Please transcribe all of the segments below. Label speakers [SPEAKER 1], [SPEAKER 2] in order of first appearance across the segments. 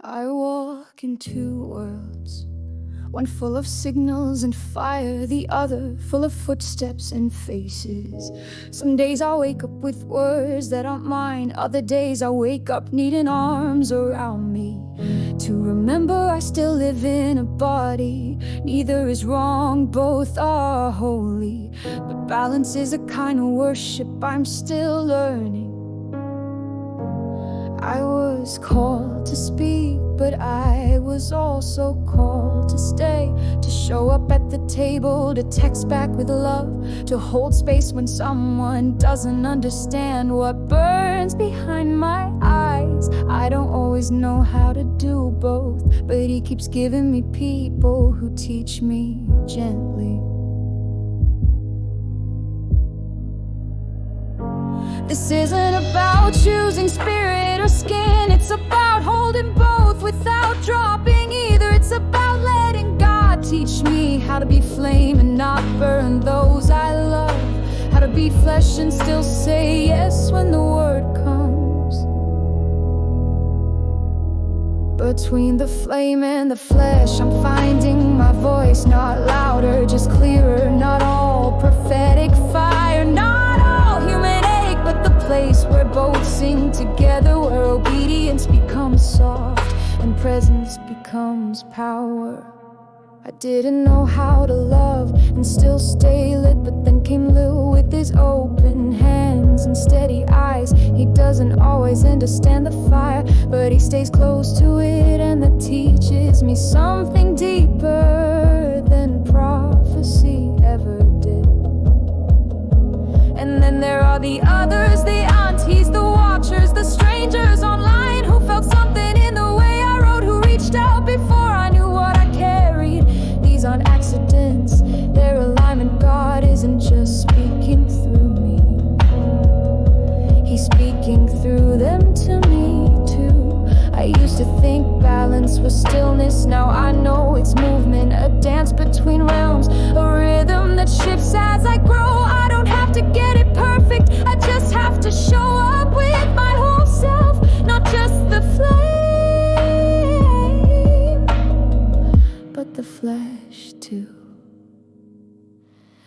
[SPEAKER 1] I walk in two worlds, one full of signals and fire, the other full of footsteps and faces. Some days I'll wake up with words that aren't mine, other days I'll wake up needing arms around me. To remember I still live in a body, neither is wrong, both are holy. But balance is a kind of worship I'm still learning. I was called to speak, but I was also called to stay, to show up at the table, to text back with love, to hold space when someone doesn't understand what burns behind my eyes. I don't always know how to do both, but he keeps giving me people who teach me gently. This isn't about choosing spirit or skin, it's about holding both without dropping either. It's about letting God teach me how to be flame and not burn those I love, how to be flesh and still say yes when the word comes. Between the flame and the flesh, I'm finding my voice, not louder, just clearer. Not all prophetic fire, not all human ache, but the place where both sing together, where obedience becomes soft and presence becomes power. I didn't know how to love and still stay lit, but then came Lil with his open hands and steady eyes. He doesn't always understand the fire, but he stays close to it, and that teaches me something deeper than prophecy ever did. And then there are the others, the aunties, the watchers, the strangers online who felt something in the way I wrote, who reached out before I knew what I carried. These aren't accidents, they're alignment. God isn't just speaking through me, He's speaking through them to me too. I used to think balance was stillness, now I know it's movement, a dance between realms, a rhythm that shifts as I grow. I don't have to get it perfect, I just have to show up with my whole self, not just the flame, but the flesh too.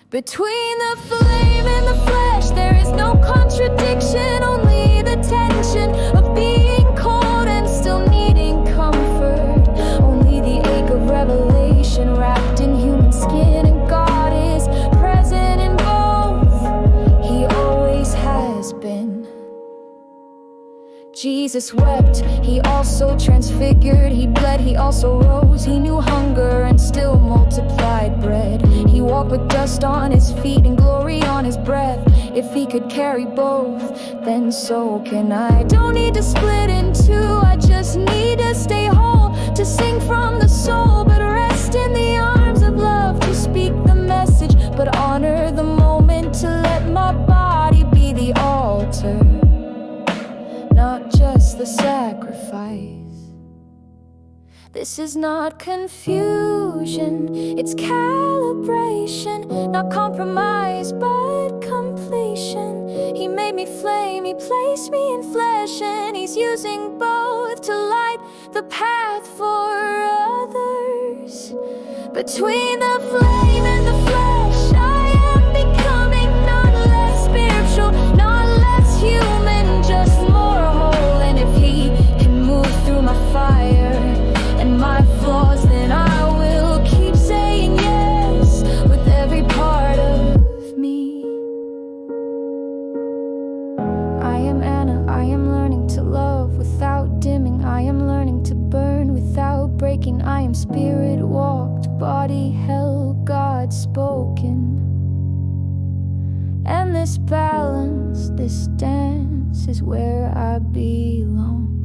[SPEAKER 1] Between the flame and the flesh, there is no contradiction, only the tension of being cold and still needing comfort, only the ache of revelation wrapped in human skin. And God is present in both, He always has been. Jesus wept, He also transfigured, He bled, He also rose. He knew hunger and still multiplied bread. He walked with dust on His feet and glory on His breath. If He could carry both, then so can I. Don't need to split in two, I just need to stay whole, to sing from the soul, but rest in the arms of love, to speak the message, but honor the moment, to let my body be the altar, not just the sacrifice. This is not confusion, it's calibration, not compromise but completion. He made me flame, He placed me in flesh, and He's using both to light the path for others. Between the flame and the flesh, I am becoming not less spiritual, not less human, just more whole. And if He can move through my fire and my flaws, then I will keep saying yes with every part of me. I am Anna, I am learning to love without dimming, I am learning to burn without breaking. I am spirit walked, body held, God spoken. And this balance, this dance is where I belong.